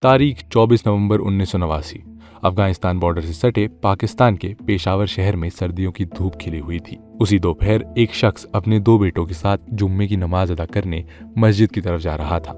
तारीख 24 नवंबर 1989। अफगानिस्तान बॉर्डर से सटे पाकिस्तान के पेशावर शहर में सर्दियों की धूप खिली हुई थी। उसी दोपहर एक शख्स अपने दो बेटों के साथ जुम्मे की नमाज अदा करने मस्जिद की तरफ जा रहा था।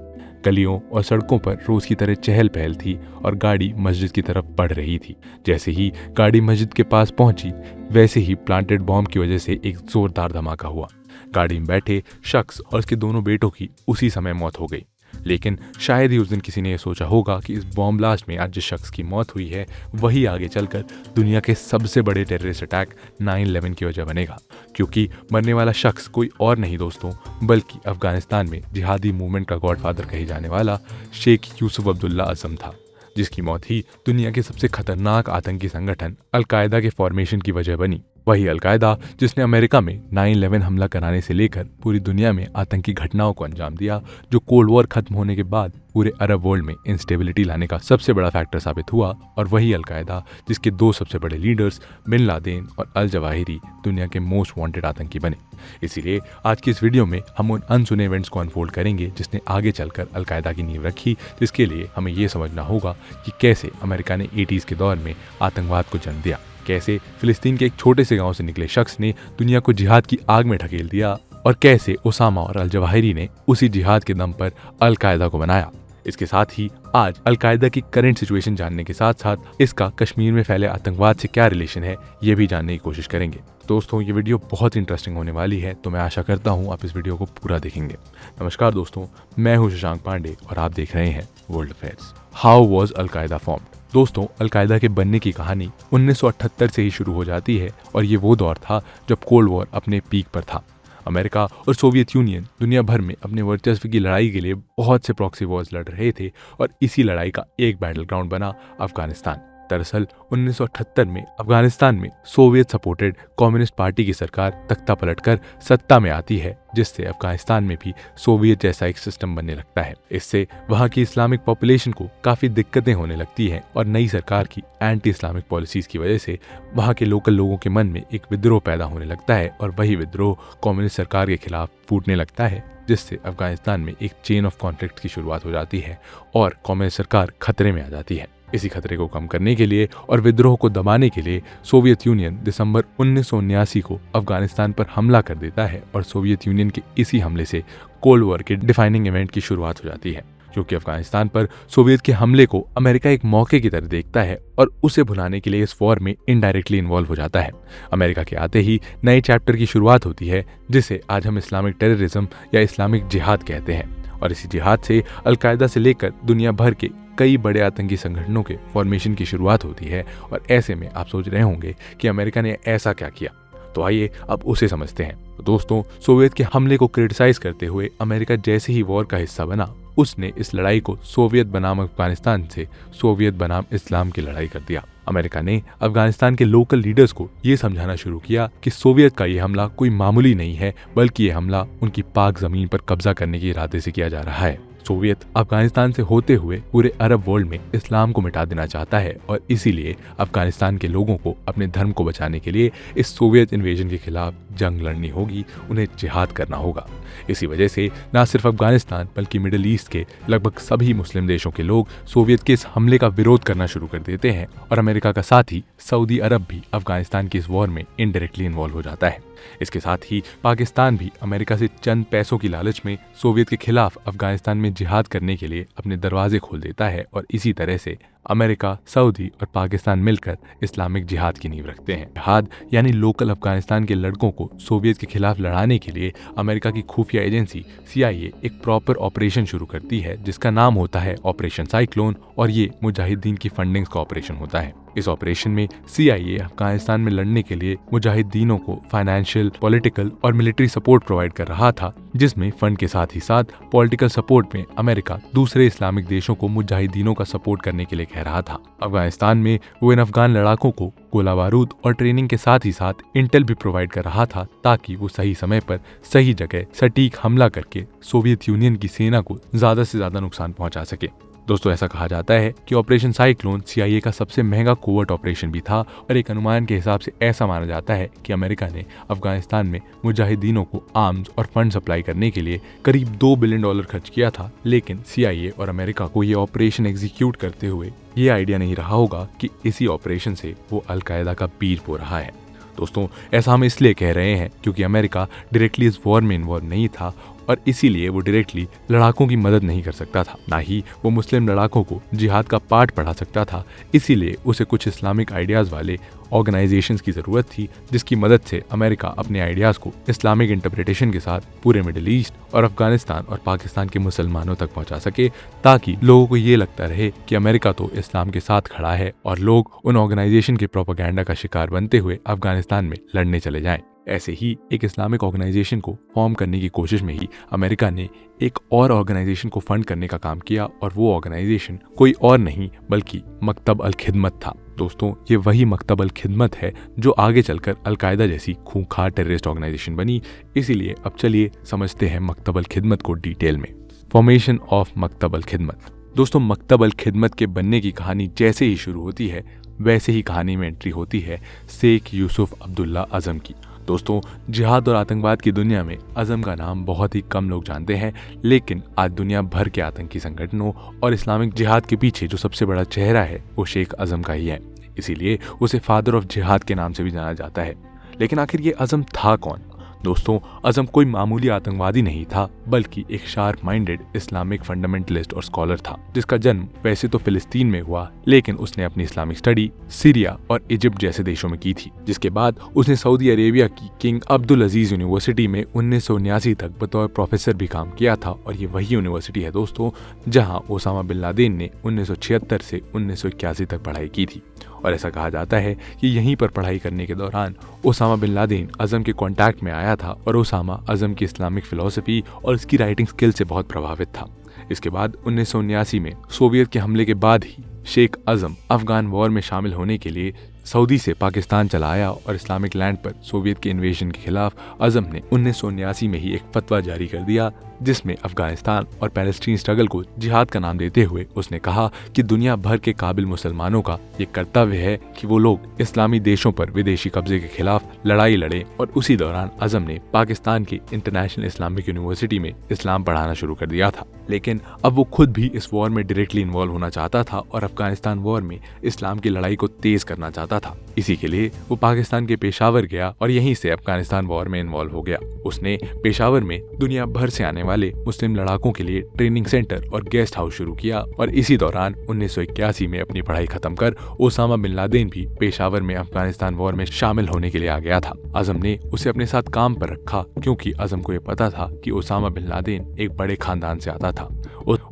गलियों और सड़कों पर रोज की तरह चहल पहल थी और गाड़ी मस्जिद की तरफ बढ़ रही थी। जैसे ही गाड़ी मस्जिद के पास पहुंची, वैसे ही प्लांटेड बॉम्ब की वजह से एक जोरदार धमाका हुआ। गाड़ी में बैठे शख्स और उसके दोनों बेटों की उसी समय मौत हो गई। लेकिन शायद ही उस दिन किसी ने यह सोचा होगा कि इस बॉम्ब ब्लास्ट में आज जिस शख्स की मौत हुई है वही आगे चलकर दुनिया के सबसे बड़े टेररिस्ट अटैक 9/11 की वजह बनेगा। क्योंकि मरने वाला शख्स कोई और नहीं दोस्तों, बल्कि अफगानिस्तान में जिहादी मूवमेंट का गॉडफादर कहे जाने वाला शेख यूसुफ अब्दुल्ला अज़म था, जिसकी मौत ही दुनिया के सबसे खतरनाक आतंकी संगठन अलकायदा के फॉर्मेशन की वजह बनी। वही अलकायदा जिसने अमेरिका में 9/11 हमला कराने से लेकर पूरी दुनिया में आतंकी घटनाओं को अंजाम दिया, जो कोल्ड वॉर खत्म होने के बाद पूरे अरब वर्ल्ड में इंस्टेबिलिटी लाने का सबसे बड़ा फैक्टर साबित हुआ। और वही अलकायदा जिसके दो सबसे बड़े लीडर्स बिन लादेन और अल जवाहिरी दुनिया के मोस्ट वांटेड आतंकी बने। इसीलिए आज की इस वीडियो में हम उन अनसुने इवेंट्स को अनफोल्ड करेंगे जिसने आगे चलकर अलकायदा की नींव रखी, जिसके लिए हमें ये समझना होगा कि कैसे अमेरिका ने 80s के दौर में आतंकवाद को जन्म दिया, कैसे फिलिस्तीन के एक छोटे से गांव से निकले शख्स ने दुनिया को जिहाद की आग में ढकेल दिया, और कैसे ओसामा और अल जवाहिरी ने उसी जिहाद के दम पर अल कायदा को बनाया। इसके साथ ही आज अल कायदा की करंट सिचुएशन जानने के साथ साथ इसका कश्मीर में फैले आतंकवाद से क्या रिलेशन है, ये भी जानने की कोशिश करेंगे। दोस्तों, ये वीडियो बहुत इंटरेस्टिंग होने वाली है, तो मैं आशा करता हूँ आप इस वीडियो को पूरा देखेंगे। नमस्कार दोस्तों, मैं हूँ शशांक पांडे और आप देख रहे हैं वर्ल्ड अफेयर्स। हाउ वॉज अल कायदा फॉर्म्ड? दोस्तों, अलकायदा के बनने की कहानी 1978 से ही शुरू हो जाती है और ये वो दौर था जब कोल्ड वॉर अपने पीक पर था। अमेरिका और सोवियत यूनियन दुनिया भर में अपने वर्चस्व की लड़ाई के लिए बहुत से प्रॉक्सी वॉर्स लड़ रहे थे और इसी लड़ाई का एक बैटल ग्राउंड बना अफगानिस्तान। दरअसल 1978 में अफगानिस्तान में सोवियत सपोर्टेड कम्युनिस्ट पार्टी की सरकार तख्ता पलटकर सत्ता में आती है, जिससे अफगानिस्तान में भी सोवियत जैसा एक सिस्टम बनने लगता है। इससे वहां की इस्लामिक पॉपुलेशन को काफी दिक्कतें होने लगती हैं और नई सरकार की एंटी इस्लामिक पॉलिसीज की वजह से वहां के लोकल लोगों के मन में एक विद्रोह पैदा होने लगता है और वही विद्रोह कम्युनिस्ट सरकार के खिलाफ फूटने लगता है, जिससे अफगानिस्तान में एक चेन ऑफ कॉन्फ्लिक्ट की शुरुआत हो जाती है और कम्युनिस्ट सरकार खतरे में आ जाती है। इसी खतरे को कम करने के लिए और विद्रोह को दबाने के लिए सोवियत यूनियन दिसंबर 1979 को अफगानिस्तान पर हमला कर देता है और सोवियत यूनियन के इसी हमले से कोल्ड वॉर के डिफाइनिंग इवेंट की शुरुआत हो जाती है। क्योंकि अफगानिस्तान पर सोवियत के हमले को अमेरिका एक मौके की तरह देखता है और उसे भुनाने के लिए इस वॉर में इनडायरेक्टली इन्वॉल्व हो जाता है। अमेरिका के आते ही नए चैप्टर की शुरुआत होती है, जिसे आज हम इस्लामिक टेररिज्म या इस्लामिक जिहाद कहते हैं। और इसी जिहाद से अलकायदा से लेकर दुनिया भर के कई बड़े आतंकी संगठनों के फॉर्मेशन की शुरुआत होती है। और ऐसे में आप सोच रहे होंगे कि अमेरिका ने ऐसा क्या किया, तो आइए अब उसे समझते हैं। तो दोस्तों, सोवियत के हमले को क्रिटिसाइज करते हुए अमेरिका जैसे ही वॉर का हिस्सा बना, उसने इस लड़ाई को सोवियत बनाम अफगानिस्तान से सोवियत बनाम इस्लाम की लड़ाई कर दिया। अमेरिका ने अफगानिस्तान के लोकल लीडर्स को ये समझाना शुरू किया कि सोवियत का ये हमला कोई मामूली नहीं है, बल्कि ये हमला उनकी पाक जमीन पर कब्जा करने के इरादे से किया जा रहा है। सोवियत अफगानिस्तान से होते हुए पूरे अरब वर्ल्ड में इस्लाम को मिटा देना चाहता है और इसीलिए अफगानिस्तान के लोगों को अपने धर्म को बचाने के लिए इस सोवियत इन्वेजन के खिलाफ जंग लड़नी होगी, उन्हें जिहाद करना होगा। इसी वजह से न सिर्फ अफगानिस्तान बल्कि मिडिल ईस्ट के लगभग सभी मुस्लिम देशों के लोग सोवियत के इस हमले का विरोध करना शुरू कर देते हैं और अमेरिका का साथ ही सऊदी अरब भी अफगानिस्तान की इस वॉर में इनडायरेक्टली इन्वॉल्व हो जाता है। इसके साथ ही पाकिस्तान भी अमेरिका से चंद पैसों की लालच में सोवियत के खिलाफ अफगानिस्तान में जिहाद करने के लिए अपने दरवाजे खोल देता है और इसी तरह से अमेरिका, सऊदी और पाकिस्तान मिलकर इस्लामिक जिहाद की नींव रखते हैं। जिहाद यानी लोकल अफगानिस्तान के लड़कों को सोवियत के खिलाफ लड़ाने के लिए अमेरिका की खुफिया एजेंसी CIA एक प्रॉपर ऑपरेशन शुरू करती है, जिसका नाम होता है ऑपरेशन साइक्लोन, और ये मुजाहिदीन की फंडिंग का ऑपरेशन होता है। इस ऑपरेशन में CIA अफगानिस्तान में लड़ने के लिए मुजाहिदीनों को फाइनेंशियल, पॉलिटिकल और मिलिट्री सपोर्ट प्रोवाइड कर रहा था, जिसमें फंड के साथ ही साथ पॉलिटिकल सपोर्ट में अमेरिका दूसरे इस्लामिक देशों को मुजाहिदीनों का सपोर्ट करने के लिए कह रहा था। अफगानिस्तान में वो इन अफगान लड़ाकों को गोला बारूद और ट्रेनिंग के साथ ही साथ इंटेल भी प्रोवाइड कर रहा था, ताकि वो सही समय पर सही जगह सटीक हमला करके सोवियत यूनियन की सेना को ज्यादा से ज्यादा नुकसान पहुंचा सके। दोस्तों ऐसा कहा जाता है कि ऑपरेशन साइक्लोन CIA का सबसे महंगा कोवर्ट ऑपरेशन भी था और एक अनुमान के हिसाब से ऐसा माना जाता है कि अमेरिका ने अफगानिस्तान में मुजाहिदीनों को आर्म्स और फंड सप्लाई करने के लिए करीब $2 बिलियन खर्च किया था। लेकिन CIA और अमेरिका को ये ऑपरेशन एग्जीक्यूट करते हुए ये आइडिया नहीं रहा होगा कि इसी ऑपरेशन से वो अलकायदा का बीज बो रहा है। दोस्तों ऐसा हम इसलिए कह रहे हैं क्योंकि अमेरिका डायरेक्टली इस वॉर में इन्वॉल्व नहीं था और इसीलिए वो डायरेक्टली लड़ाकों की मदद नहीं कर सकता था, ना ही वो मुस्लिम लड़ाकों को जिहाद का पाठ पढ़ा सकता था। इसीलिए उसे कुछ इस्लामिक आइडियाज़ वाले ऑर्गेनाइजेशंस की ज़रूरत थी जिसकी मदद से अमेरिका अपने आइडियाज़ को इस्लामिक इंटरप्रिटेशन के साथ पूरे मिडिल ईस्ट और अफगानिस्तान और पाकिस्तान के मुसलमानों तक पहुंचा सके, ताकि लोगों को ये लगता रहे कि अमेरिका तो इस्लाम के साथ खड़ा है और लोग उन ऑर्गेनाइजेशन के प्रोपेगेंडा का शिकार बनते हुए अफगानिस्तान में लड़ने चले जाएं। ऐसे ही एक इस्लामिक ऑर्गेनाइजेशन को फॉर्म करने की कोशिश में ही अमेरिका ने एक और ऑर्गेनाइजेशन को फंड करने का काम किया और वो ऑर्गेनाइजेशन कोई और नहीं बल्कि मकतब अल खिदमत था। दोस्तों ये वही मकतब अल खिदमत है जो आगे चलकर अलकायदा जैसी खूंखार टेररिस्ट ऑर्गेनाइजेशन बनी। इसीलिए अब चलिए समझते हैं मकतब अल खिदमत को डिटेल में। फॉर्मेशन ऑफ मकतब अल खिदमत। दोस्तों मकतब अल खिदमत के बनने की कहानी जैसे ही शुरू होती है वैसे ही कहानी में एंट्री होती है शेख यूसुफ अब्दुल्ला अज़म की। दोस्तों जिहाद और आतंकवाद की दुनिया में अज़म का नाम बहुत ही कम लोग जानते हैं, लेकिन आज दुनिया भर के आतंकी संगठनों और इस्लामिक जिहाद के पीछे जो सबसे बड़ा चेहरा है वो शेख अज़म का ही है। इसीलिए उसे फादर ऑफ जिहाद के नाम से भी जाना जाता है। लेकिन आखिर ये अज़म था कौन? दोस्तों अज़म कोई मामूली आतंकवादी नहीं था बल्कि एक शार्प माइंडेड इस्लामिक फंडामेंटलिस्ट और स्कॉलर था जिसका जन्म वैसे तो फिलिस्तीन में हुआ, लेकिन उसने अपनी इस्लामिक स्टडी सीरिया और इजिप्ट जैसे देशों में की थी। जिसके बाद उसने सऊदी अरेबिया की किंग अब्दुल अजीज यूनिवर्सिटी में 1979 तक बतौर प्रोफेसर भी काम किया था और ये वही यूनिवर्सिटी है दोस्तों जहां ओसामा बिन लादेन ने 1976 से 1981 तक पढ़ाई की थी। और ऐसा कहा जाता है कि यहीं पर पढ़ाई करने के दौरान ओसामा बिन लादेन अज़म के कांटेक्ट में आया था और ओसामा अज़म की इस्लामिक फिलॉसफी और उसकी राइटिंग स्किल से बहुत प्रभावित था। इसके बाद 1979 में सोवियत के हमले के बाद ही शेख अज़म अफगान वॉर में शामिल होने के लिए सऊदी से पाकिस्तान चला आया और इस्लामिक लैंड पर सोवियत के इन्वेजन के खिलाफ अज़म ने 1979 में ही एक फतवा जारी कर दिया जिसमें अफगानिस्तान और पैलेस्टीन स्ट्रगल को जिहाद का नाम देते हुए उसने कहा कि दुनिया भर के काबिल मुसलमानों का ये कर्तव्य है कि वो लोग इस्लामी देशों पर विदेशी कब्जे के खिलाफ लड़ाई लड़ें। और उसी दौरान अज़म ने पाकिस्तान की इंटरनेशनल इस्लामिक यूनिवर्सिटी में इस्लाम पढ़ाना शुरू कर दिया था। लेकिन अब वो खुद भी इस वॉर में डायरेक्टली इन्वॉल्व होना चाहता था और अफगानिस्तान वॉर में इस्लाम की लड़ाई को तेज करना चाहता था। इसी के लिए वो पाकिस्तान के पेशावर गया और यहीं से अफगानिस्तान वॉर में इन्वॉल्व हो गया। उसने पेशावर में दुनिया भर से आने वाले मुस्लिम लड़ाकों के लिए ट्रेनिंग सेंटर और गेस्ट हाउस शुरू किया और इसी दौरान 1981 में अपनी पढ़ाई खत्म कर ओसामा बिन लादेन भी पेशावर में अफगानिस्तान वॉर में शामिल होने के लिए आ गया था। अज़म ने उसे अपने साथ काम पर रखा क्योंकि अज़म को यह पता था कि ओसामा बिन लादेन एक बड़े खानदान से आता था।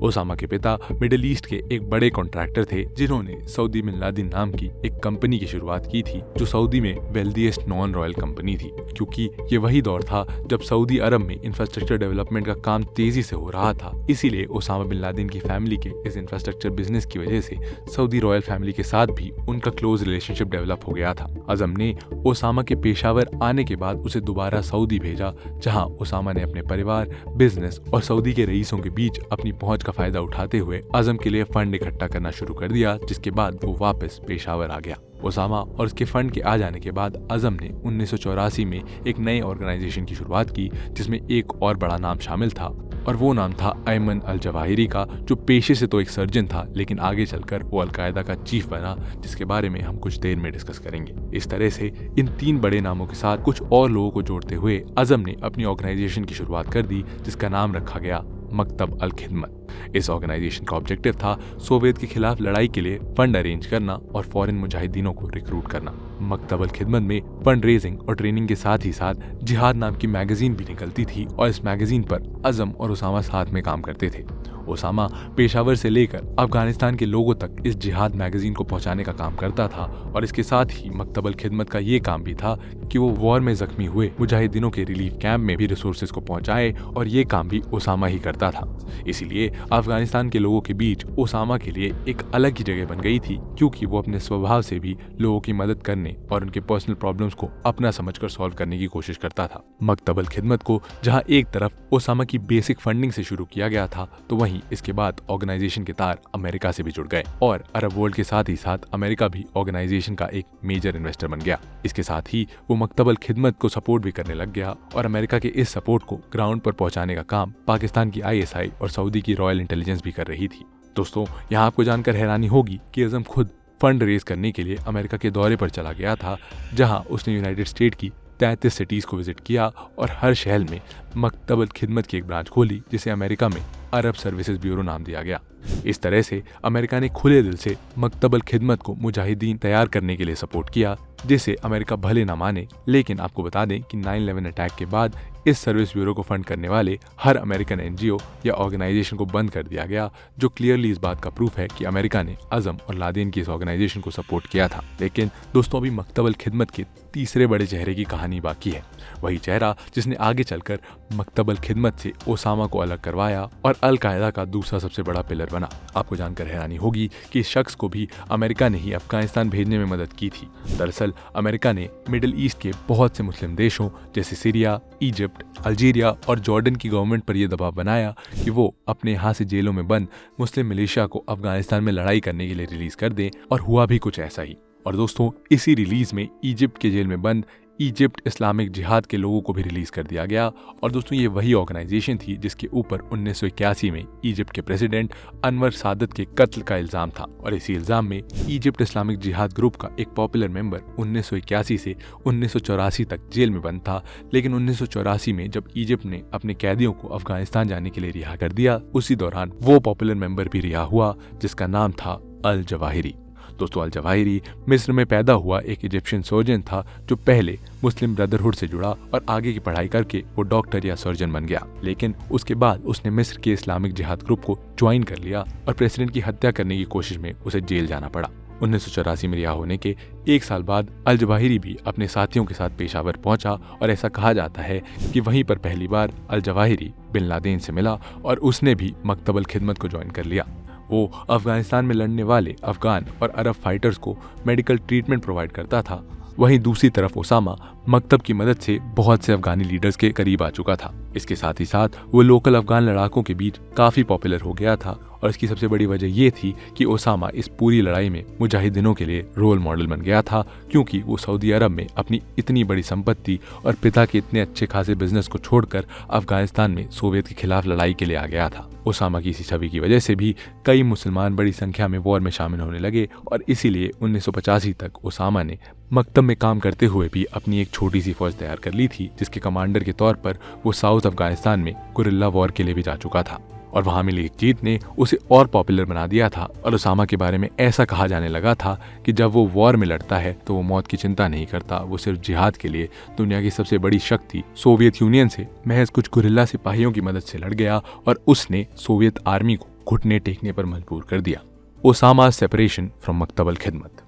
ओसामा के पिता मिडिल ईस्ट के एक बड़े कॉन्ट्रैक्टर थे जिन्होंने सऊदी बिन लादेन नाम की एक कंपनी की शुरुआत की थी जो सऊदी में वेल्दीएस्ट नॉन रॉयल कंपनी थी। क्योंकि ये वही दौर था जब सऊदी अरब में इंफ्रास्ट्रक्चर डेवलपमेंट का काम तेजी से हो रहा था। इसीलिए ओसामा बिन लादेन की फैमिली के इस इंफ्रास्ट्रक्चर बिजनेस की वजह से सऊदी रॉयल फैमिली के साथ भी उनका क्लोज रिलेशनशिप डेवलप हो गया था। अज़म ने ओसामा के पेशावर आने के बाद उसे दोबारा सऊदी भेजा जहां ओसामा ने अपने परिवार, बिजनेस और सऊदी के रईसों के बीच अपनी पहुंच का फायदा उठाते हुए अज़म के लिए फंड इकट्ठा करना शुरू कर दिया, जिसके बाद वो वापस पेशावर आ गया। ओसामा और उसके फंड के आ जाने के बाद अज़म ने 1984 में एक नए ऑर्गेनाइजेशन की शुरुआत की जिसमें एक और बड़ा नाम शामिल था और वो नाम था अयमन अल जवाहिरी का, जो पेशे से तो एक सर्जन था लेकिन आगे चलकर वो अलकायदा का चीफ बना, जिसके बारे में हम कुछ देर में डिस्कस करेंगे। इस तरह से इन 3 बड़े नामों के साथ कुछ और लोगों को जोड़ते हुए अज़म ने अपनी ऑर्गेनाइजेशन की शुरुआत कर दी जिसका नाम रखा गया मकतब अल खिदमत। इस ऑर्गेनाइजेशन का ऑब्जेक्टिव था सोवियत के खिलाफ लड़ाई के लिए फंड अरेंज करना और फॉरेन मुजाहिदीनों को रिक्रूट करना। मकतब अल खिदमत में फंड रेजिंग और ट्रेनिंग के साथ ही साथ जिहाद नाम की मैगजीन भी निकलती थी और इस मैगजीन पर अज़म और ओसामा साथ में काम करते थे। ओसामा पेशावर से लेकर अफगानिस्तान के लोगों तक इस जिहाद मैगजीन को पहुंचाने का काम करता था और इसके साथ ही मकतब अल खिदमत का ये काम भी था कि वो वॉर में जख्मी हुए मुजाहिदीनों के रिलीफ कैंप में भी रिसोर्सेज को पहुंचाए और ये काम भी ओसामा ही करता था। इसीलिए अफगानिस्तान के लोगों के बीच ओसामा के लिए एक अलग ही जगह बन गई थी क्योंकि वो अपने स्वभाव से भी लोगों की मदद करने और उनके पर्सनल प्रॉब्लम्स को अपना समझकर सॉल्व करने की कोशिश करता था। मकतब अल खिदमत को जहाँ एक तरफ ओसामा की बेसिक फंडिंग से शुरू किया गया था तो वहीं वहीं इसके बाद ऑर्गेनाइजेशन के तार अमेरिका से भी जुड़ गए और अरब वर्ल्ड के साथ ही साथ अमेरिका भी ऑर्गेनाइजेशन का एक मेजर इन्वेस्टर बन गया। इसके साथ ही वो मकतबल खिदमत को सपोर्ट भी करने लग गया और अमेरिका के इस सपोर्ट को ग्राउंड पर पहुंचाने का काम पाकिस्तान की ISI और सऊदी की रॉयल इंटेलिजेंस भी कर रही थी। दोस्तों, यहाँ आपको जानकर हैरानी होगी कि अज़म खुद फंड रेज करने के लिए अमेरिका के दौरे पर चला गया था, जहां उसने यूनाइटेड स्टेट की 33 सिटीज को विजिट किया और हर शहर में मकतबल खिदमत की एक ब्रांच खोली, जिसे अमेरिका में अरब सर्विसेज ब्यूरो नाम दिया गया। इस तरह से अमेरिका ने खुले दिल से मकतबल खिदमत को मुजाहिदीन तैयार करने के लिए सपोर्ट किया, जिसे अमेरिका भले ना माने, लेकिन आपको बता दें कि 9/11 अटैक के बाद इस सर्विस ब्यूरो को फंड करने वाले हर अमेरिकन NGO या ऑर्गेनाइजेशन को बंद कर दिया गया, जो क्लियरली इस बात का प्रूफ है कि अमेरिका ने अज़म और लादेन की इस ऑर्गेनाइजेशन को सपोर्ट किया था। लेकिन दोस्तों, अभी मकतबल खिदमत के तीसरे बड़े चेहरे की कहानी बाकी है। वही चेहरा जिसने आगे चलकर मकतबल खिदमत से ओसामा को अलग करवाया और अल-कायदा का दूसरा सबसे बड़ा पिलर बना। आपको जानकर हैरानी होगी कि इस शख्स को भी अमेरिका ने ही अफगानिस्तान भेजने में मदद की थी। दरअसल अमेरिका ने मिडिल ईस्ट के बहुत से मुस्लिम देशों जैसे सीरिया, इजिप्ट, अल्जीरिया और जॉर्डन की गवर्नमेंट पर यह दबाव बनाया कि वो अपने यहाँ से जेलों में बंद मुस्लिम मिलिशिया को अफगानिस्तान में लड़ाई करने के लिए रिलीज कर दें, और हुआ भी कुछ ऐसा ही। और दोस्तों, इसी रिलीज में इजिप्ट के जेल में बंद इजिप्ट इस्लामिक जिहाद के लोगों को भी रिलीज कर दिया गया। और दोस्तों, ये वही ऑर्गेनाइजेशन थी जिसके ऊपर 1981 में इजिप्ट के प्रेसिडेंट अनवर सादत के कत्ल का इल्जाम था, और इसी इल्जाम में इजिप्ट इस्लामिक जिहाद ग्रुप का एक पॉपुलर मेंबर 1981 से 1984 तक जेल में बंद था। लेकिन 1984 में जब इजिप्ट ने अपने कैदियों को अफगानिस्तान जाने के लिए रिहा कर दिया, उसी दौरान वो पॉपुलर मेंबर भी रिहा हुआ, जिसका नाम था अल जवाहिरी। दोस्तों, अल जवाहिरी मिस्र में पैदा हुआ एक इजिप्शियन सर्जन था, जो पहले मुस्लिम ब्रदरहुड से जुड़ा और आगे की पढ़ाई करके वो डॉक्टर या सर्जन बन गया। लेकिन उसके बाद उसने मिस्र के इस्लामिक जिहाद ग्रुप को ज्वाइन कर लिया और प्रेसिडेंट की हत्या करने की कोशिश में उसे जेल जाना पड़ा। 1984 में रिहा होने के एक साल बाद अल जवाहिरी भी अपने साथियों के साथ पेशावर पहुंचा, और ऐसा कहा जाता है कि वहीं पर पहली बार अल जवाहिरी बिन लादेन से मिला और उसने भी मकतबल खिदमत को ज्वाइन कर लिया। वो अफगानिस्तान में लड़ने वाले अफगान और अरब फाइटर्स को मेडिकल ट्रीटमेंट प्रोवाइड करता था। वहीं दूसरी तरफ ओसामा मकतब की मदद से बहुत से अफगानी लीडर्स के करीब आ चुका था। इसके साथ ही साथ वो लोकल अफगान लड़ाकों के बीच काफी पॉपुलर हो गया था, और इसकी सबसे बड़ी वजह ये थी कि ओसामा इस पूरी लड़ाई में मुजाहिदीनों के लिए रोल मॉडल बन गया था, क्योंकि वो सऊदी अरब में अपनी इतनी बड़ी संपत्ति और पिता के इतने अच्छे खासे बिजनेस को छोड़कर अफगानिस्तान में सोवियत के खिलाफ लड़ाई के लिए आ गया था। ओसामा की इसी छवि की वजह से भी कई मुसलमान बड़ी संख्या में वॉर में शामिल होने लगे, और इसीलिए 1985 तक ओसामा ने मकतब में काम करते हुए भी अपनी एक छोटी सी फौज तैयार कर ली थी, जिसके कमांडर के तौर पर वो साउथ अफगानिस्तान में गुरिल्ला वॉर के लिए भी जा चुका था। और वहां मिली एक जीत ने उसे और पॉपुलर बना दिया था, और ओसामा के बारे में ऐसा कहा जाने लगा था कि जब वो वॉर में लड़ता है तो वो मौत की चिंता नहीं करता, वो सिर्फ जिहाद के लिए दुनिया की सबसे बड़ी शक्ति सोवियत यूनियन से महज कुछ गुरिल्ला सिपाहियों की मदद से लड़ गया, और उसने सोवियत आर्मी को घुटने टेकने पर मजबूर कर दिया। ओसामा सेपरेशन फ्रॉम मकतबल खिदमत।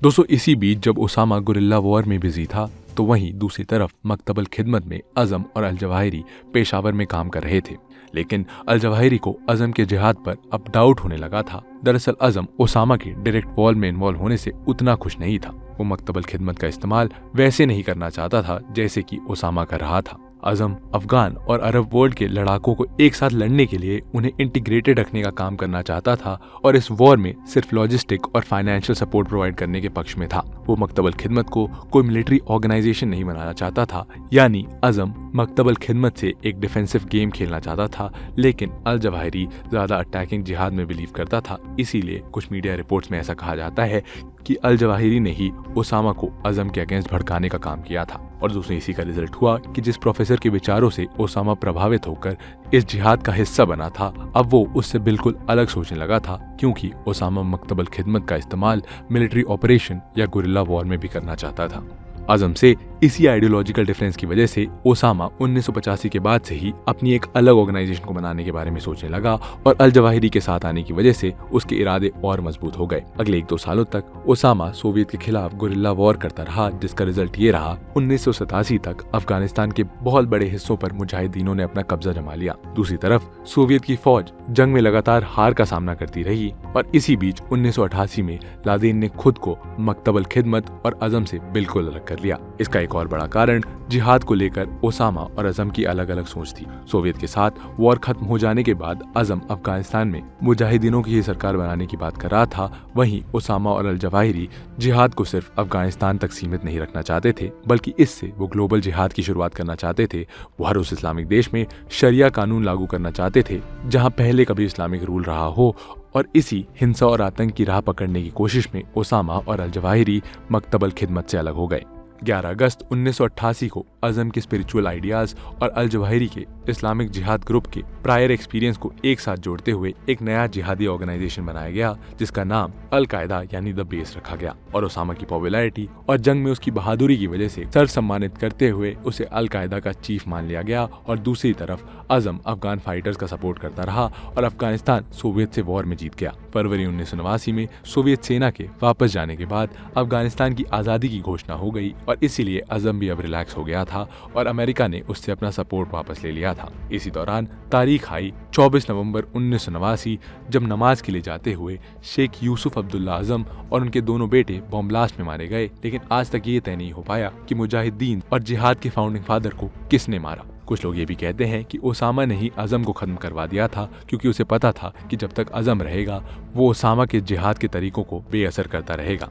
दोस्तों, इसी बीच जब ओसामा गुरिल्ला वॉर में बिजी था, तो वहीं दूसरी तरफ मकतबल खिदमत में अज़म और अल जवाहिरी पेशावर में काम कर रहे थे। लेकिन अल जवाहिरी को अज़म के जिहाद पर अब डाउट होने लगा था। दरअसल अज़म ओसामा के डायरेक्ट वॉर में इन्वॉल्व होने से उतना खुश नहीं था। वो मकतबल खिदमत का इस्तेमाल वैसे नहीं करना चाहता था जैसे कि ओसामा कर रहा था। अज़म अफगान और अरब वर्ल्ड के लड़ाकों को एक साथ लड़ने के लिए उन्हें इंटीग्रेटेड रखने का काम करना चाहता था, और इस वॉर में सिर्फ लॉजिस्टिक और फाइनेंशियल सपोर्ट प्रोवाइड करने के पक्ष में था। वो मकतबल खिदमत को कोई मिलिट्री ऑर्गेनाइजेशन नहीं बनाना चाहता था, यानी अज़म मकतबल खिदमत से एक डिफेंसिव गेम खेलना चाहता था। लेकिन अल जवाहिरी ज्यादा अटैकिंग जिहाद में बिलीव करता था, इसीलिए कुछ मीडिया रिपोर्ट्स में ऐसा कहा जाता है कि अल जवाहिरी ने ही ओसामा को अज़म के अगेंस्ट भड़काने का काम किया था। और दोस्तों, इसी का रिजल्ट हुआ कि जिस प्रोफेसर के विचारों से ओसामा प्रभावित होकर इस जिहाद का हिस्सा बना था, अब वो उससे बिल्कुल अलग सोचने लगा था, क्योंकि ओसामा मकतबल खिदमत का इस्तेमाल मिलिट्री ऑपरेशन या गुरिल्ला वॉर में भी करना चाहता था। अज़म से इसी आइडियोलॉजिकल डिफरेंस की वजह से ओसामा 1985 के बाद से ही अपनी एक अलग ऑर्गेनाइजेशन को बनाने के बारे में सोचने लगा, और अल जवाहिरी के साथ आने की वजह से उसके इरादे और मजबूत हो गए। अगले 1-2 सालों तक ओसामा सोवियत के खिलाफ गुरिल्ला वॉर करता रहा, जिसका रिजल्ट ये रहा 1987 तक अफगानिस्तान के बहुत बड़े हिस्सों पर मुजाहिदीनों ने अपना कब्जा जमा लिया। दूसरी तरफ सोवियत की फौज जंग में लगातार हार का सामना करती रही, और इसी बीच 1988 में लादेन ने खुद को मकतबल खिदमत और अज़म से बिल्कुल अलग कर लिया। इसका एक और बड़ा कारण जिहाद को लेकर ओसामा और अजम की अलग अलग सोच थी। सोवियत के साथ वॉर खत्म हो जाने के बाद अजम अफगानिस्तान में मुजाहिदीनों की ही सरकार बनाने की बात कर रहा था, वहीं ओसामा और अल जवाहिरी जिहाद को सिर्फ अफगानिस्तान तक सीमित नहीं रखना चाहते थे, बल्कि इससे वो ग्लोबल जिहाद की शुरुआत करना चाहते थे। वो हर उस इस्लामिक देश में शरिया कानून लागू करना चाहते थे जहां पहले कभी इस्लामिक रूल रहा हो, और इसी हिंसा और आतंक की राह पकड़ने की कोशिश में ओसामा और अल जवाहिरी मकतबल खिदमत से अलग हो गए। 11 अगस्त 1988 को अजम के स्पिरिचुअल आइडियाज और अल जवाहिरी के इस्लामिक जिहाद ग्रुप के प्रायर एक्सपीरियंस को एक साथ जोड़ते हुए एक नया जिहादी ऑर्गेनाइजेशन बनाया गया, जिसका नाम अल कायदा यानी द बेस रखा गया। और ओसामा की पॉपुलैरिटी और जंग में उसकी बहादुरी की वजह से सर सम्मानित करते हुए उसे अल कायदा का चीफ मान लिया गया। और दूसरी तरफ अजम अफगान फाइटर्स का सपोर्ट करता रहा और अफगानिस्तान सोवियत से वॉर में जीत गया। फरवरी 1989 में सोवियत सेना के वापस जाने के बाद अफगानिस्तान की आजादी की घोषणा हो गई और इसीलिए अजम भी अब रिलैक्स हो गया था और अमेरिका ने उससे अपना सपोर्ट वापस ले लिया था। इसी दौरान तारीख आई 24 नवंबर 1989, जब नमाज के लिए जाते हुए शेख यूसुफ अब्दुल्ला आजम और उनके दोनों बेटे बॉम्ब ब्लास्ट में मारे गए। लेकिन आज तक ये तय नहीं हो पाया कि मुजाहिदीन और जिहाद के फाउंडिंग फादर को किसने मारा। कुछ लोग ये भी कहते हैं कि ओसामा ने ही अजम को खत्म करवा दिया था, क्योंकि उसे पता था कि जब तक अजम रहेगा वो ओसामा के जिहाद के तरीकों को बेअसर करता रहेगा।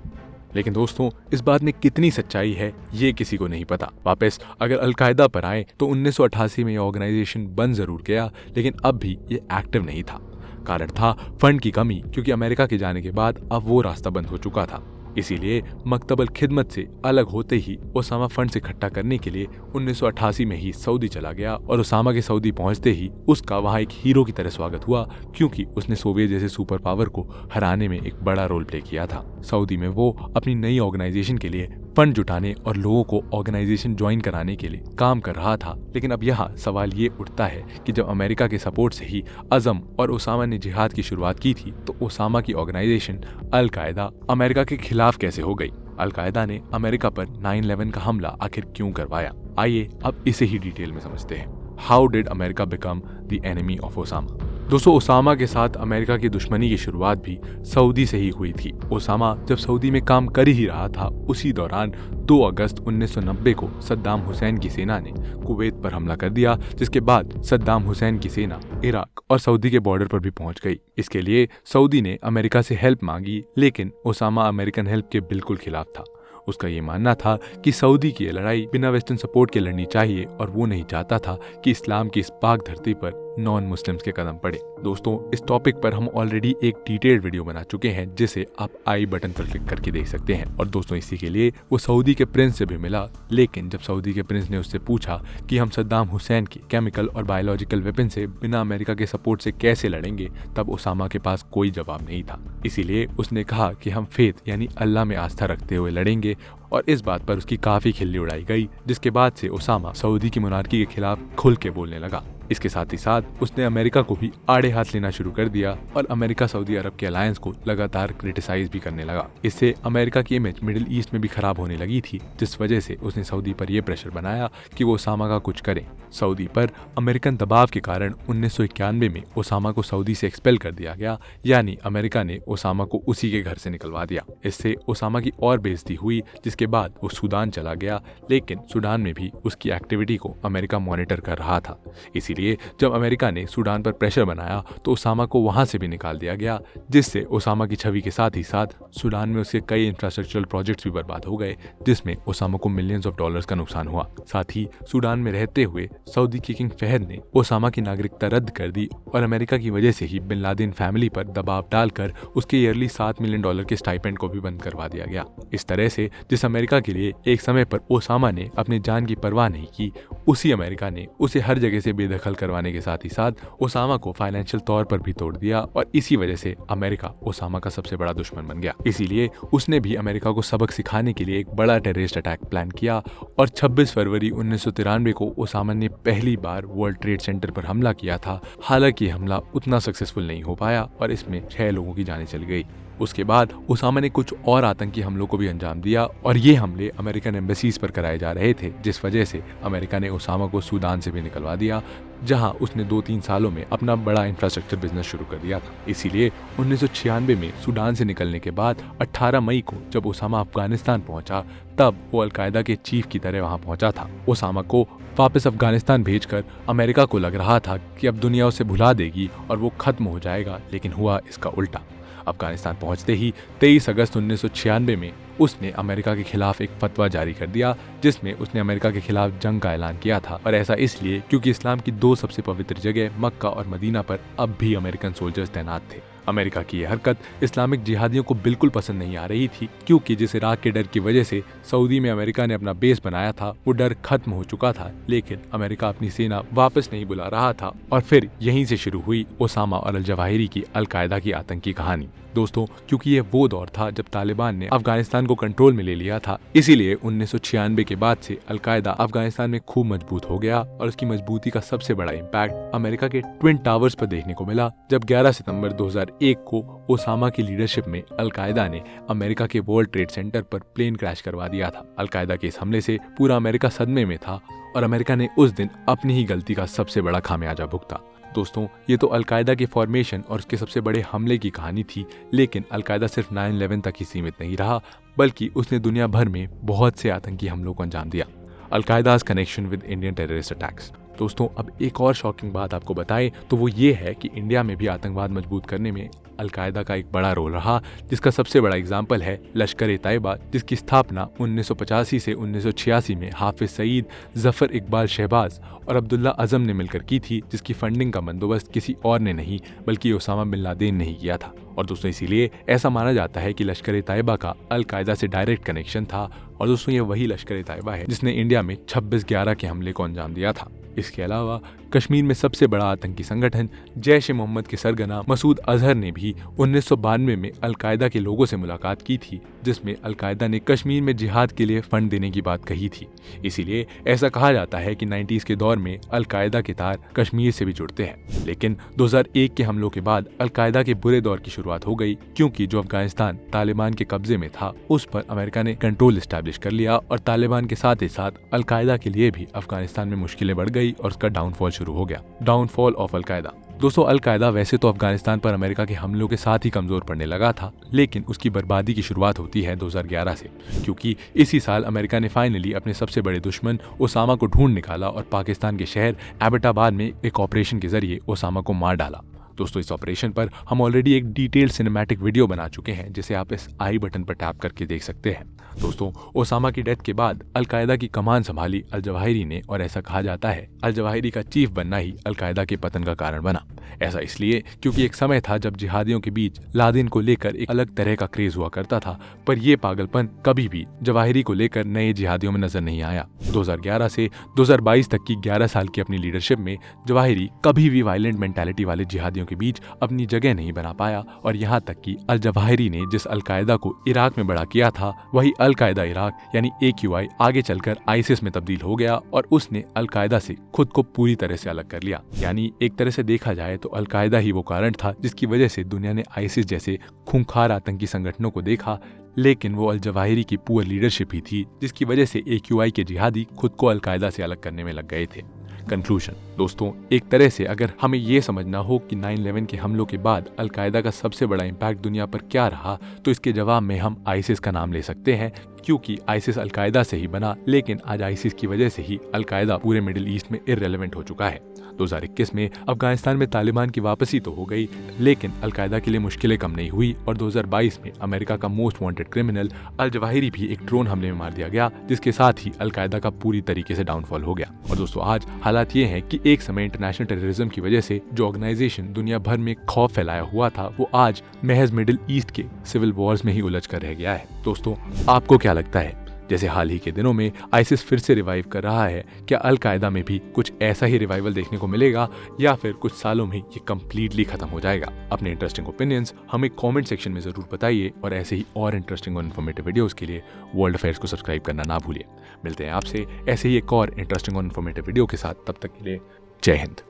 लेकिन दोस्तों, इस बात में कितनी सच्चाई है ये किसी को नहीं पता। वापस अगर अलकायदा पर आए तो 1988 में यह ऑर्गेनाइजेशन बन जरूर गया, लेकिन अब भी ये एक्टिव नहीं था। कारण था फंड की कमी, क्योंकि अमेरिका के जाने के बाद अब वो रास्ता बंद हो चुका था। इसीलिए मकतबल खिदमत से अलग होते ही ओसामा फंड इकट्ठा करने के लिए 1988 में ही सऊदी चला गया। और ओसामा के सऊदी पहुंचते ही उसका वहां एक हीरो की तरह स्वागत हुआ, क्योंकि उसने सोवियत जैसे सुपर पावर को हराने में एक बड़ा रोल प्ले किया था। सऊदी में वो अपनी नई ऑर्गेनाइजेशन के लिए फंड जुटाने और लोगों को ऑर्गेनाइजेशन ज्वाइन कराने के लिए काम कर रहा था। लेकिन अब यहाँ सवाल ये उठता है कि जब अमेरिका के सपोर्ट से ही अजम और ओसामा ने जिहाद की शुरुआत की थी, तो ओसामा की ऑर्गेनाइजेशन अल कायदा अमेरिका के खिलाफ कैसे हो गई? अल कायदा ने अमेरिका पर 9/11 का हमला आखिर क्यों करवाया? आइए अब इसे ही डिटेल में समझते हैं। How did America become the enemy of Osama? दोस्तों, ओसामा के साथ अमेरिका की दुश्मनी की शुरुआत भी सऊदी से ही हुई थी। ओसामा जब सऊदी में काम कर ही रहा था, उसी दौरान 2 अगस्त 1990 को सद्दाम हुसैन की सेना ने कुवैत पर हमला कर दिया, जिसके बाद सद्दाम हुसैन की सेना इराक और सऊदी के बॉर्डर पर भी पहुंच गई। इसके लिए सऊदी ने अमेरिका से हेल्प मांगी, लेकिन ओसामा अमेरिकन हेल्प के बिल्कुल खिलाफ था। उसका ये मानना था कि सऊदी की लड़ाई बिना वेस्टर्न सपोर्ट के लड़नी चाहिए और वो नहीं चाहता था कि इस्लाम की इस पाक धरती पर नॉन मुस्लिम्स के कदम पड़े। दोस्तों, इस टॉपिक पर हम ऑलरेडी एक डिटेल्ड वीडियो बना चुके हैं, जिसे आप आई बटन पर क्लिक करके देख सकते हैं। और दोस्तों, इसी के लिए वो सऊदी के प्रिंस से भी मिला, लेकिन जब सऊदी के प्रिंस ने उससे पूछा कि हम सद्दाम हुसैन की केमिकल और बायोलॉजिकल वेपन से बिना अमेरिका के सपोर्ट से कैसे लड़ेंगे, तब ओसामा के पास कोई जवाब नहीं था। इसीलिए उसने कहा कि हम फेथ यानी अल्लाह में आस्था रखते हुए लड़ेंगे, और इस बात पर उसकी काफी खिल्ली उड़ाई गई, जिसके बाद से ओसामा सऊदी की मोनार्की के खिलाफ खुल के बोलने लगा। इसके साथ ही साथ उसने अमेरिका को भी आड़े हाथ लेना शुरू कर दिया और अमेरिका सऊदी अरब के अलायंस को लगातार क्रिटिसाइज भी करने लगा। इससे अमेरिका की इमेज मिडिल ईस्ट में भी खराब होने लगी थी, जिस वजह से उसने सऊदी पर यह प्रेशर बनाया कि वो ओसामा का कुछ करे। सऊदी पर अमेरिकन दबाव के कारण 1991 में ओसामा को सऊदी से एक्सपेल कर दिया गया, यानी अमेरिका ने ओसामा को उसी के घर से निकलवा दिया। इससे ओसामा की और बेइज्जती हुई, जिसके बाद वो सूडान चला गया, लेकिन सूडान में भी उसकी एक्टिविटी को अमेरिका मॉनिटर कर रहा था। इसीलिए जब अमेरिका ने सूडान पर प्रेशर बनाया तो ओसामा को वहां से भी निकाल दिया गया, जिससे ओसामा की छवि के साथ ही साथ सूडान में उसके कई इंफ्रास्ट्रक्चरल प्रोजेक्ट्स भी बर्बाद हो गए, जिसमें ओसामा को मिलियंस ऑफ डॉलर्स का नुकसान हुआ। साथ ही सूडान में रहते हुए सऊदी के किंग फहद ने ओसामा की नागरिकता रद्द कर दी और अमेरिका की वजह से ही बिन लादेन फैमिली पर दबाव डालकर उसके ईयरली $7 मिलियन के स्टाइपेंड को भी बंद करवा दिया गया। इस तरह से जिस अमेरिका के लिए एक समय पर ओसामा ने अपनी जान की परवाह नहीं की, उसी अमेरिका ने उसे हर जगह से बेदखल करवाने के साथ ही साथ ओसामा को फाइनेंशियल तौर पर भी तोड़ दिया, और इसी वजह से अमेरिका ओसामा का सबसे बड़ा दुश्मन बन गया। इसीलिए उसने भी अमेरिका को सबक सिखाने के लिए एक बड़ा टेररिस्ट अटैक प्लान किया और 26 फरवरी 1993 को ओसामा ने पहली बार वर्ल्ड ट्रेड सेंटर पर हमला किया था। हालांकि हमला उतना सक्सेसफुल नहीं हो पाया और इसमें 6 लोगों की जानें चली गई। उसके बाद ओसामा ने कुछ और आतंकी हमलों को भी अंजाम दिया और ये हमले अमेरिकन एम्बेसीज पर कराए जा रहे थे, जिस वजह से अमेरिका ने ओसामा को सूडान से भी निकलवा दिया, जहां उसने 2-3 सालों में अपना बड़ा इंफ्रास्ट्रक्चर बिजनेस शुरू कर दिया था। इसीलिए 1996 में सूडान से निकलने के बाद 18 मई को जब ओसामा अफगानिस्तान पहुंचा, तब वो अलकायदा के चीफ की तरह वहां पहुंचा था। ओसामा को वापस अफगानिस्तान भेजकर अमेरिका को लग रहा था कि अब दुनिया उसे भुला देगी और वो खत्म हो जाएगा, लेकिन हुआ इसका उल्टा। अफगानिस्तान पहुंचते ही 23 अगस्त 1996 में उसने अमेरिका के खिलाफ एक फतवा जारी कर दिया, जिसमें उसने अमेरिका के खिलाफ जंग का ऐलान किया था। और ऐसा इसलिए क्योंकि इस्लाम की 2 सबसे पवित्र जगह मक्का और मदीना पर अब भी अमेरिकन सोल्जर्स तैनात थे। अमेरिका की यह हरकत इस्लामिक जिहादियों को बिल्कुल पसंद नहीं आ रही थी, क्योंकि जिस इराक के डर की वजह से सऊदी में अमेरिका ने अपना बेस बनाया था, वो डर खत्म हो चुका था, लेकिन अमेरिका अपनी सेना वापस नहीं बुला रहा था। और फिर यहीं से शुरू हुई ओसामा और अल जवाहिरी की अलकायदा की आतंकी कहानी। दोस्तों, क्योंकि ये वो दौर था जब तालिबान ने अफगानिस्तान को कंट्रोल में ले लिया था, इसीलिए 1996 के बाद से अलकायदा अफगानिस्तान में खूब मजबूत हो गया और उसकी मजबूती का सबसे बड़ा इम्पैक्ट अमेरिका के ट्विन टावर्स पर देखने को मिला, जब 11 सितंबर 2001 को ओसामा की लीडरशिप में अलकायदा ने अमेरिका के वर्ल्ड ट्रेड सेंटर पर प्लेन क्रैश करवा दिया था। अलकायदा के इस हमले से पूरा अमेरिका सदमे में था और अमेरिका ने उस दिन अपनी ही गलती का सबसे बड़ा खामियाजा भुगता। दोस्तों, ये तो अलकायदा के फॉर्मेशन और उसके सबसे बड़े हमले की कहानी थी, लेकिन अलकायदा सिर्फ 9/11 तक ही सीमित नहीं रहा, बल्कि उसने दुनिया भर में बहुत से आतंकी हमलों को अंजाम दिया। Al Qaeda's connection with Indian terrorist attacks. दोस्तों, अब एक और शॉकिंग बात आपको बताएं तो वो ये है कि इंडिया में भी आतंकवाद मजबूत करने में अलकायदा का एक बड़ा रोल रहा, जिसका सबसे बड़ा एग्जाम्पल है लश्कर-ए-तैयबा, जिसकी स्थापना 1985 से 1986 में हाफिज सईद, जफर इकबाल शहबाज और अब्दुल्ला आजम ने मिलकर की थी, जिसकी फंडिंग का बंदोबस्त किसी और ने नहीं बल्कि ओसामा बिन लादेन ने ही किया था। और दोस्तों, इसीलिए ऐसा माना जाता है कि लश्कर-ए-तैयबा का अलकायदा से डायरेक्ट कनेक्शन था। और दोस्तों, ये वही लश्कर-ए-तैयबा है जिसने इंडिया में 26/11 के हमले को अंजाम दिया था। इसके अलावा कश्मीर में सबसे बड़ा आतंकी संगठन जैश-ए-मोहम्मद के सरगना मसूद अजहर ने भी 1992 में अलकायदा के लोगों से मुलाकात की थी, जिसमें अलकायदा ने कश्मीर में जिहाद के लिए फंड देने की बात कही थी। इसीलिए ऐसा कहा जाता है कि 90s के दौर में अलकायदा के तार कश्मीर से भी जुड़ते हैं। लेकिन 2001 के हमलों के बाद अलकायदा के बुरे दौर की शुरुआत हो गई, क्योंकि जो अफगानिस्तान तालिबान के कब्जे में था उस पर अमेरिका ने कंट्रोल एस्टैब्लिश कर लिया और तालिबान के साथ ही साथ अलकायदा के लिए भी अफगानिस्तान में मुश्किलें बढ़ गई और उसका डाउनफॉल शुरू हो गया। Downfall of al Qaeda. दोस्तों, अलकायदा वैसे तो अफगानिस्तान पर अमेरिका के हमलों के साथ ही कमजोर पड़ने लगा था, लेकिन उसकी बर्बादी की शुरुआत होती है 2011 से, क्योंकि इसी साल अमेरिका ने फाइनली अपने सबसे बड़े दुश्मन ओसामा को ढूंढ निकाला और पाकिस्तान के शहर एबटाबाद में एक ऑपरेशन के जरिए ओसामा को मार डाला। दोस्तों, इस ऑपरेशन पर हम ऑलरेडी एक डिटेल्ड सिनेमैटिक वीडियो बना चुके हैं, जिसे आप इस आई बटन पर टैप करके देख सकते हैं। दोस्तों, ओसामा की डेथ के बाद अलकायदा की कमान संभाली अल जवाहिरी ने, और ऐसा कहा जाता है अल जवाहिरी का चीफ बनना ही अलकायदा के पतन का कारण बना। ऐसा इसलिए क्योंकि एक समय था जब जिहादियों के बीच लादेन को लेकर एक अलग तरह का क्रेज हुआ करता था, पर यह पागलपन कभी भी जवाहिरी को लेकर नए जिहादियों में नजर नहीं आया। 2011 से 2022 तक की 11 साल की अपनी लीडरशिप में जवाहिरी कभी भी वायलेंट मेंटालिटी वाले जिहादियों के बीच अपनी जगह नहीं बना पाया, और यहाँ तक कि अल जवाहिरी ने जिस अलकायदा को इराक में बड़ा किया था, वही अलकायदा इराक यानी AQI आगे चलकर आईसिस में तब्दील हो गया और उसने अलकायदा से खुद को पूरी तरह से अलग कर लिया। यानी एक तरह से देखा जाए तो अलकायदा ही वो कारण था जिसकी वजह से दुनिया ने आईसिस जैसे खूंखार आतंकी संगठनों को देखा, लेकिन वो अल जवाहिरी की पुअर लीडरशिप ही थी जिसकी वजह से AQI के जिहादी खुद को अलकायदा से अलग करने में लग गए थे। कंक्लूजन। दोस्तों, एक तरह से अगर हमें ये समझना हो कि 9/11 के हमलों के बाद अलकायदा का सबसे बड़ा इम्पैक्ट दुनिया पर क्या रहा, तो इसके जवाब में हम आईसिस का नाम ले सकते हैं, क्योंकि आईसिस अलकायदा से ही बना, लेकिन आज आईसिस की वजह से ही अलकायदा पूरे मिडिल ईस्ट में इररेलेवेंट हो चुका है। 2021 में अफगानिस्तान में तालिबान की वापसी तो हो गई, लेकिन अलकायदा के लिए मुश्किलें कम नहीं हुई और 2022 में अमेरिका का most wanted criminal Al Zawahiri भी एक ड्रोन हमले में मार दिया गया, जिसके साथ ही अलकायदा का पूरी तरीके से डाउनफॉल हो गया। और दोस्तों, आज हालात ये हैं कि एक समय इंटरनेशनल टेररिज्म की वजह से जो ऑर्गेनाइजेशन दुनिया भर में खौफ फैलाया हुआ था, वो आज महज मिडिल ईस्ट के सिविल वॉर्स में ही उलझ कर रह गया है। दोस्तों, आपको क्या लगता है, जैसे हाल ही के दिनों में आईसिस फिर से रिवाइव कर रहा है, क्या अलकायदा में भी कुछ ऐसा ही रिवाइवल देखने को मिलेगा या फिर कुछ सालों में ये कंप्लीटली खत्म हो जाएगा? अपने इंटरेस्टिंग ओपिनियंस हमें कमेंट सेक्शन में जरूर बताइए और ऐसे ही और इंटरेस्टिंग और इन्फॉर्मेटिव वीडियोस के लिए वर्ल्ड अफेयर्स को सब्सक्राइब करना ना भूलिए। मिलते हैं आपसे ऐसे ही एक और इंटरेस्टिंग और इन्फॉर्मेटिव वीडियो के साथ, तब तक के लिए जय हिंद।